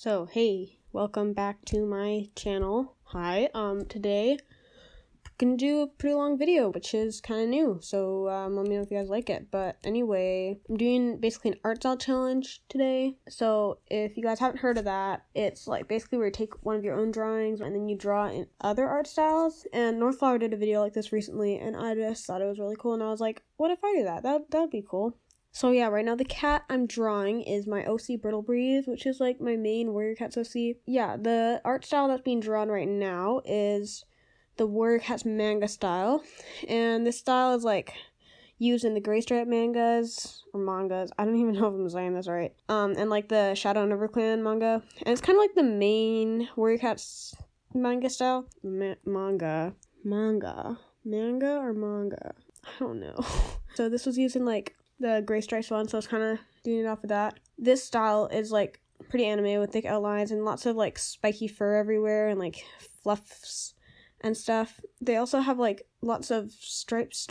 So, hey, welcome back to my channel. Hi, today I'm gonna do a pretty long video, which is kind of new, so let me know if you guys like it. But anyway, I'm doing basically an art style challenge today. So if you guys haven't heard of that, it's like basically where you take one of your own drawings and then you draw in other art styles. And Northflower did a video like this recently, and I just thought it was really cool, and I was like, what if I do that? That'd be cool. So yeah, right now the cat I'm drawing is my OC Brittle Breeze, which is like my main Warrior Cats OC. Yeah, the art style that's being drawn right now is the Warrior Cats manga style. And this style is like used in the Gray Stripe mangas, or mangas, I don't even know if I'm saying this right. And like the Shadow Never Clan manga. And it's kind of like the main Warrior Cats manga style. Manga or manga? I don't know. So this was used in like the Gray Stripes one, so I was kind of doing it off of that. This style is like pretty anime with thick outlines and lots of like spiky fur everywhere and like fluffs and stuff. They also have like lots of stripes,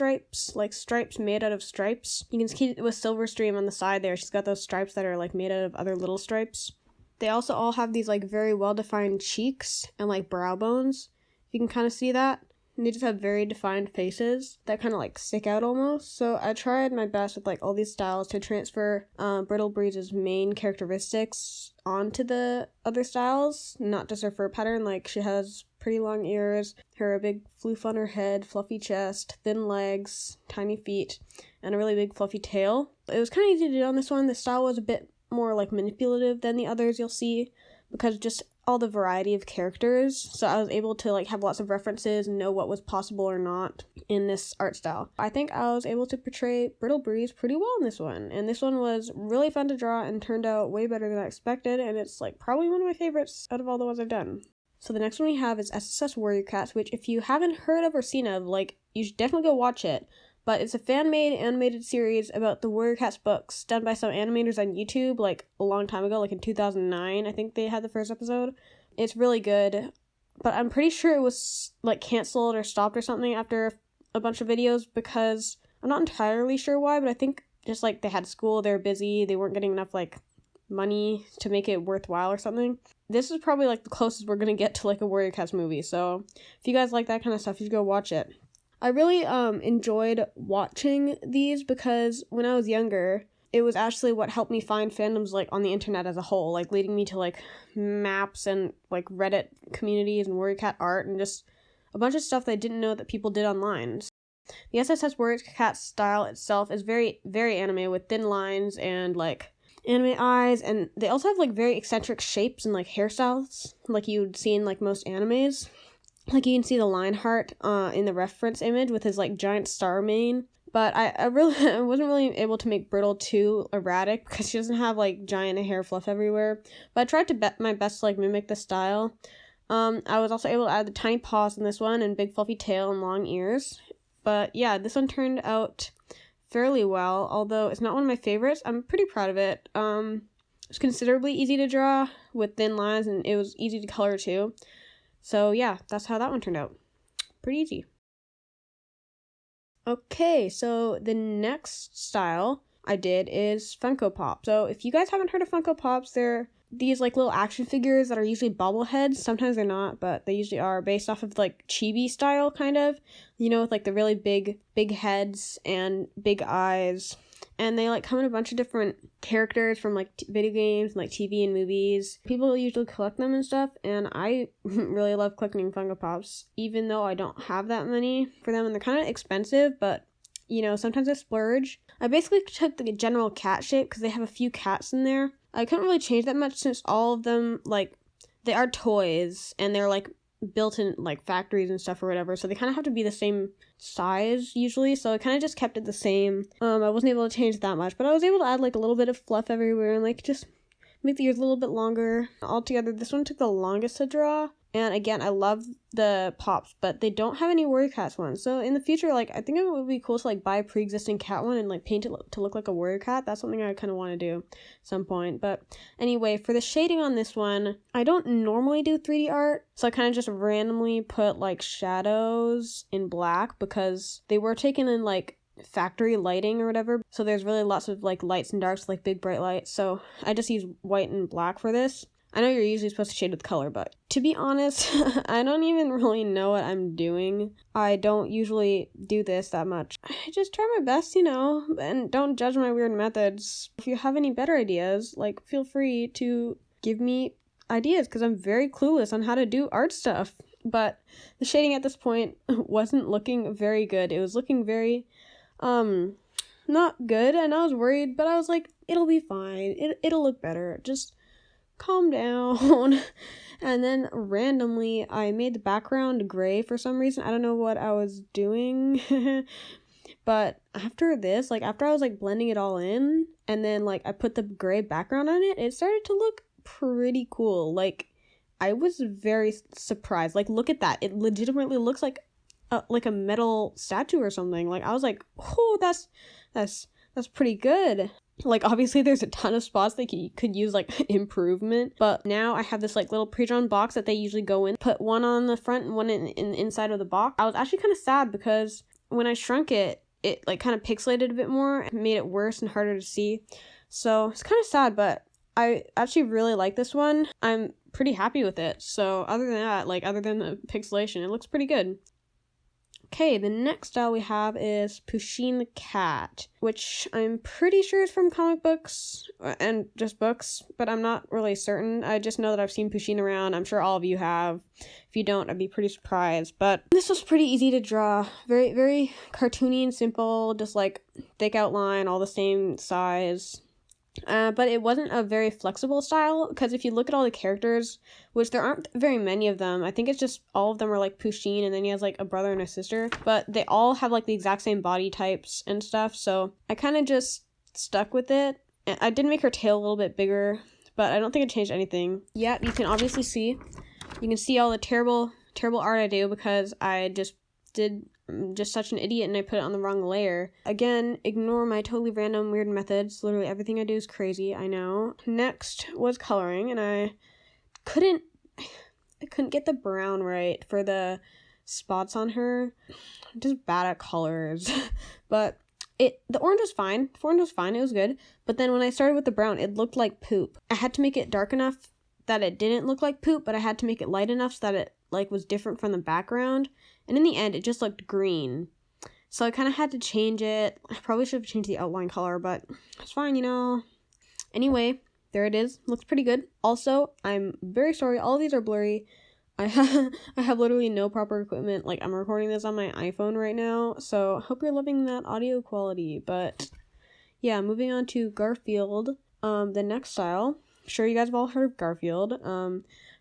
like stripes made out of stripes. You can see it with Silverstream on the side there. She's got those stripes that are like made out of other little stripes. They also all have these like very well-defined cheeks and like brow bones. You can kind of see that. And they just have very defined faces that kind of like stick out almost. So I tried my best with like all these styles to transfer Brittle Breeze's main characteristics onto the other styles, not just her fur pattern. Like she has pretty long ears, a big floof on her head, fluffy chest, thin legs, tiny feet, and a really big fluffy tail. It was kind of easy to do on this one. The style was a bit more like manipulative than the others you'll see because just all the variety of characters, so I was able to like have lots of references and know what was possible or not in this art style. I think I was able to portray Brittle Breeze pretty well in this one, and this one was really fun to draw and turned out way better than I expected, and it's like probably one of my favorites out of all the ones I've done. So the next one we have is SSS Warrior Cats, which if you haven't heard of or seen of, like, you should definitely go watch it. But it's a fan-made animated series about the Warrior Cats books done by some animators on YouTube, like, a long time ago, like in 2009, I think they had the first episode. It's really good, but I'm pretty sure it was, like, canceled or stopped or something after a bunch of videos because I'm not entirely sure why, but I think just, like, they had school, they were busy, they weren't getting enough, like, money to make it worthwhile or something. This is probably, like, the closest we're gonna get to, like, a Warrior Cats movie, so if you guys like that kind of stuff, you should go watch it. I really enjoyed watching these because when I was younger, it was actually what helped me find fandoms like on the internet as a whole, like leading me to like maps and like Reddit communities and Warrior Cat art and just a bunch of stuff that I didn't know that people did online. The SSS Warrior Cat style itself is very, very anime with thin lines and like anime eyes, and they also have like very eccentric shapes and like hairstyles like you'd see in like most animes. Like, you can see the Lionheart in the reference image with his, like, giant star mane. But I wasn't really able to make Brittle too erratic because she doesn't have, like, giant hair fluff everywhere. But I tried to my best to, like, mimic the style. I was also able to add the tiny paws in this one and big fluffy tail and long ears. But, yeah, this one turned out fairly well, although it's not one of my favorites. I'm pretty proud of it. It's considerably easy to draw with thin lines, and it was easy to color, too. So yeah, that's how that one turned out. Pretty easy. Okay, so the next style I did is Funko Pop. So if you guys haven't heard of Funko Pops, they're these like little action figures that are usually bobbleheads. Sometimes they're not, but they usually are, based off of like chibi style kind of. You know, with like the really big heads and big eyes. And they like come in a bunch of different characters from like video games, like TV and movies. People usually collect them and stuff, and I really love collecting Funko Pops, even though I don't have that many for them, and they're kind of expensive, but you know, sometimes I splurge. I basically took the general cat shape because they have a few cats in there. I couldn't really change that much since all of them, like, they are toys, and they're like built in like factories and stuff or whatever, so they kind of have to be the same size usually, so I kind of just kept it the same. I wasn't able to change that much, but I was able to add like a little bit of fluff everywhere and like just make the ears a little bit longer. Altogether, this one took the longest to draw. And again, I love the pops, but they don't have any Warrior Cats ones. So in the future, like, I think it would be cool to like buy a pre-existing cat one and like paint it to look like a Warrior Cat. That's something I kind of want to do at some point. But anyway, for the shading on this one, I don't normally do 3D art, so I kind of just randomly put like shadows in black because they were taken in like factory lighting or whatever, so there's really lots of like lights and darks, like big bright lights, so I just use white and black for this. I know you're usually supposed to shade with color, but to be honest, I don't even really know what I'm doing. I don't usually do this that much. I just try my best, and don't judge my weird methods. If you have any better ideas, like, feel free to give me ideas, because I'm very clueless on how to do art stuff. But the shading at this point wasn't looking very good. It was looking very, not good, and I was worried, but I was like, it'll be fine. It'll look better. Just calm down. And then randomly I made the background gray for some reason. I don't know what I was doing. But after this, after I was blending it all in, and then I put the gray background on it, it started to look pretty cool. I was very surprised. Look at that. It legitimately looks like a metal statue or something. I was like, oh, that's pretty good. Obviously there's a ton of spots that you could use improvement, but now I have this little pre-drawn box that they usually go in, put one on the front and one in inside of the box. I was actually kind of sad because when I shrunk it kind of pixelated a bit more and made it worse and harder to see. So it's kind of sad, but I actually really like this one. I'm pretty happy with it. So other than that, other than the pixelation, it looks pretty good. Okay, the next style we have is Pusheen Cat, which I'm pretty sure is from comic books and just books, but I'm not really certain. I just know that I've seen Pusheen around. I'm sure all of you have. If you don't, I'd be pretty surprised. But this was pretty easy to draw. Very, very cartoony and simple, just thick outline, all the same size. But it wasn't a very flexible style, because if you look at all the characters, which there aren't very many of them, I think it's just all of them are Pusheen, and then he has a brother and a sister, but they all have the exact same body types and stuff, so I kind of just stuck with it. I did make her tail a little bit bigger, but I don't think it changed anything. Yeah, you can obviously see, all the terrible art I do, because I just such an idiot and I put it on the wrong layer. Again, ignore my totally random weird methods. Literally everything I do is crazy, I know. Next was coloring, and I couldn't get the brown right for the spots on her. I'm just bad at colors. But the orange was fine. The orange was fine, it was good. But then when I started with the brown, it looked like poop. I had to make it dark enough that it didn't look like poop, but I had to make it light enough so that it was different from the background. And in the end, it just looked green. So I kind of had to change it. I probably should have changed the outline color, but it's fine, Anyway, there it is. Looks pretty good. Also, I'm very sorry. All of these are blurry. I have literally no proper equipment. I'm recording this on my iPhone right now, so I hope you're loving that audio quality. But yeah, moving on to Garfield. The next style. I'm sure you guys have all heard of Garfield.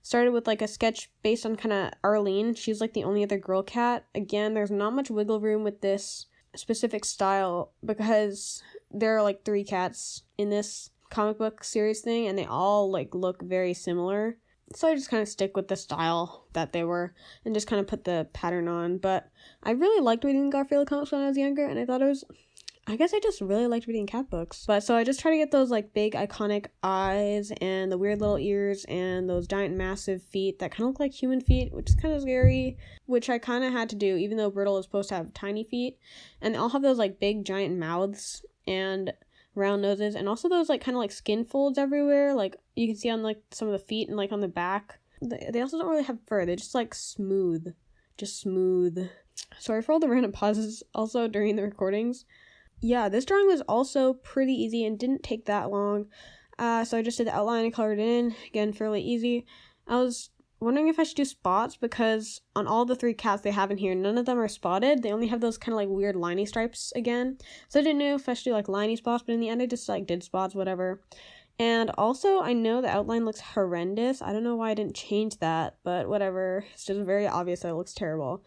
Started with a sketch based on kind of Arlene. She's the only other girl cat. Again, there's not much wiggle room with this specific style, because there are 3 cats in this comic book series thing, and they all look very similar. So I just kind of stick with the style that they were and just kind of put the pattern on. But I really liked reading Garfield comics when I was younger, and I guess I just really liked reading cat books. But so I just try to get those big iconic eyes and the weird little ears and those giant massive feet that kind of look like human feet, which is kind of scary, which I kind of had to do even though Brittle is supposed to have tiny feet. And they all have those big giant mouths and round noses, and also those kind of skin folds everywhere, you can see on some of the feet and on the back. They also don't really have fur. They're just smooth. Sorry for all the random pauses also during the recordings. Yeah, this drawing was also pretty easy and didn't take that long. So I just did the outline and colored it in. Again, fairly easy. I was wondering if I should do spots, because on all the 3 cats they have in here, none of them are spotted. They only have those kind of weird liney stripes again. So I didn't know if I should do liney spots, but in the end I just did spots, whatever. And also, I know the outline looks horrendous. I don't know why I didn't change that, but whatever. It's just very obvious that it looks terrible.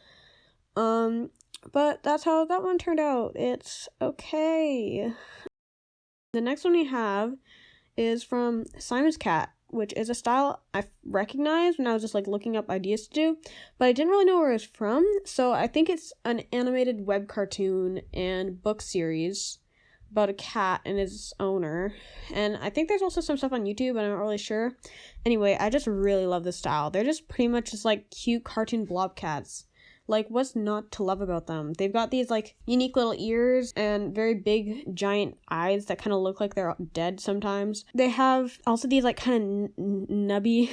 But that's how that one turned out. It's okay. The next one we have is from Simon's Cat, which is a style I recognized when I was just looking up ideas to do, but I didn't really know where it was from. So I think it's an animated web cartoon and book series about a cat and his owner. And I think there's also some stuff on YouTube, but I'm not really sure. Anyway, I just really love this style. They're just pretty much just cute cartoon blob cats. Like, what's not to love about them? They've got these, like, unique little ears and very big, giant eyes that kind of look like they're dead sometimes. They have also these, like, kind of nubbly.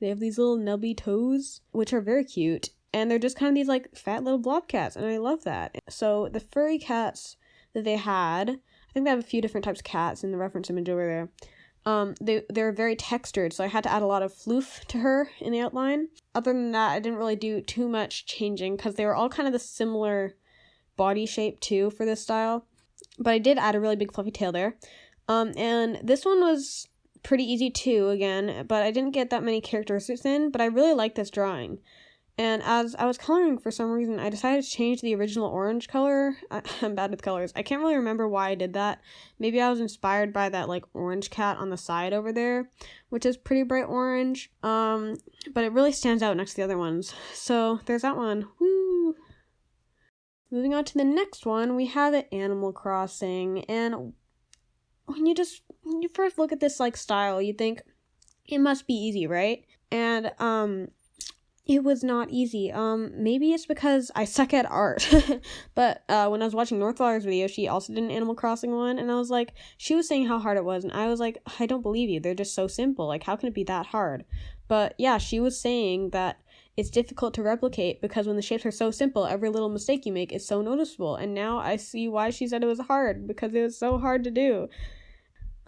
They have these little nubby toes, which are very cute. And they're just kind of these, like, fat little blob cats, and I love that. So the furry cats that they had, I think they have a few different types of cats in the reference image over there. They're very textured, so I had to add a lot of floof to her in the outline. Other than that, I didn't really do too much changing because they were all kind of the similar body shape too for this style. But I did add a really big fluffy tail there. And this one was pretty easy too, again, but I didn't get that many characteristics in, but I really like this drawing. And as I was coloring, for some reason, I decided to change the original orange color. I'm bad with colors. I can't really remember why I did that. Maybe I was inspired by that, like, orange cat on the side over there, which is pretty bright orange. But it really stands out next to the other ones. So there's that one. Woo! Moving on to the next one, we have Animal Crossing. And when you first look at this, like, style, you think it must be easy, right? And, it was not easy. Maybe it's because I suck at art. But when I was watching Northflower's video, she also did an Animal Crossing one, and I was like, she was saying how hard it was, and I was like, I don't believe you. They're just so simple. Like, how can it be that hard? But yeah, she was saying that it's difficult to replicate because when the shapes are so simple, every little mistake you make is so noticeable. And now I see why she said it was hard, because it was so hard to do.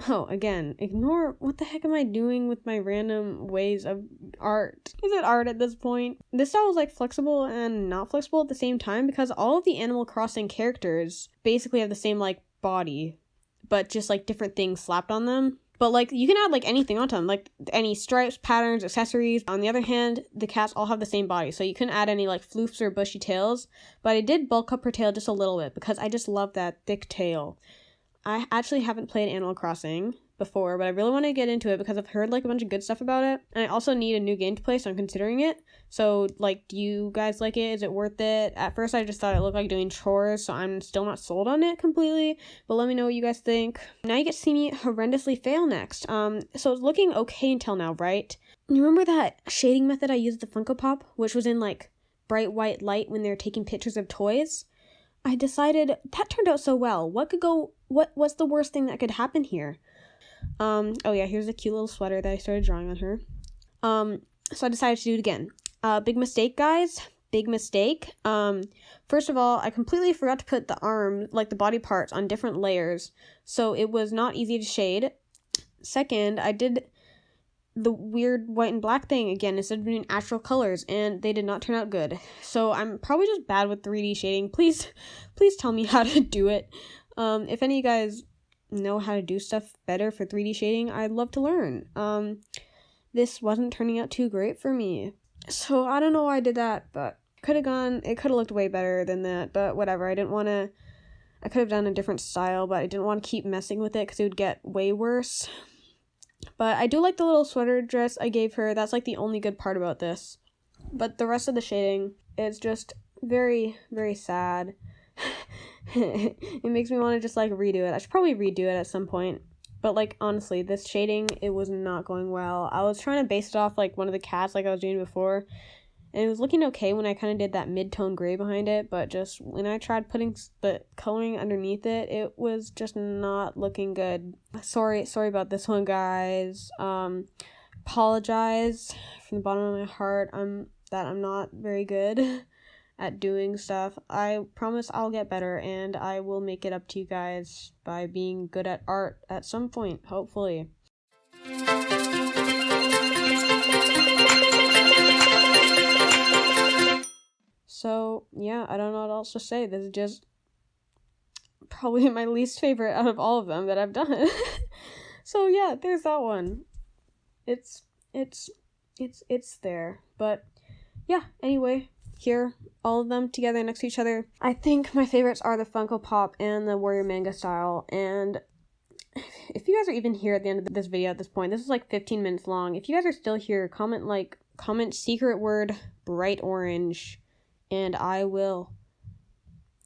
Oh, again, ignore what the heck am I doing with my random ways of art? Is it art at this point? This style was, like, flexible and not flexible at the same time because all of the Animal Crossing characters basically have the same, like, body, but just, like, different things slapped on them. But, like, you can add, like, anything onto them, like, any stripes, patterns, accessories. On the other hand, the cats all have the same body, so you couldn't add any, like, floofs or bushy tails. But I did bulk up her tail just a little bit because I just love that thick tail. I actually haven't played Animal Crossing before, but I really want to get into it because I've heard, like, a bunch of good stuff about it. And I also need a new game to play, so I'm considering it. So, like, do you guys like it? Is it worth it? At first, I just thought it looked like doing chores, so I'm still not sold on it completely. But let me know what you guys think. Now you get to see me horrendously fail next. So it's looking okay until now, right? You remember that shading method I used with the Funko Pop, which was in, like, bright white light when they were taking pictures of toys? I decided that turned out so well. What's the worst thing that could happen here? Oh yeah, here's a cute little sweater that I started drawing on her. So I decided to do it again. Big mistake, guys. Big mistake. First of all, I completely forgot to put the arm, like the body parts, on different layers, so it was not easy to shade. Second, I did the weird white and black thing again instead of doing actual colors, and they did not turn out good. So I'm probably just bad with 3D shading. Please tell me how to do it. If any of you guys know how to do stuff better for 3D shading, I'd love to learn. This wasn't turning out too great for me, so I don't know why I did that, but it could have looked way better than that, but whatever. I could have done a different style, but I didn't want to keep messing with it because it would get way worse. But I do like the little sweater dress I gave her. That's, like, the only good part about this. But the rest of the shading is just very, very sad. It makes me want to just, like, redo it. I should probably redo it at some point. But, like, honestly, this shading, it was not going well. I was trying to base it off, like, one of the cats like I was doing before. And it was looking okay when I kind of did that mid-tone gray behind it, but just when I tried putting the coloring underneath it, it was just not looking good. Sorry about this one, guys. Apologize from the bottom of my heart. that I'm not very good at doing stuff. I promise I'll get better, and I will make it up to you guys by being good at art at some point, hopefully. So, yeah, I don't know what else to say. This is just probably my least favorite out of all of them that I've done. So, yeah, there's that one. It's there. But, yeah, anyway, here, all of them together next to each other. I think my favorites are the Funko Pop and the Warrior Manga style. And if you guys are even here at the end of this video at this point, this is like 15 minutes long. If you guys are still here, comment secret word bright orange, and I will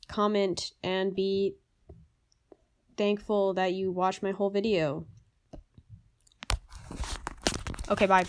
comment and be thankful that you watched my whole video. Okay, bye.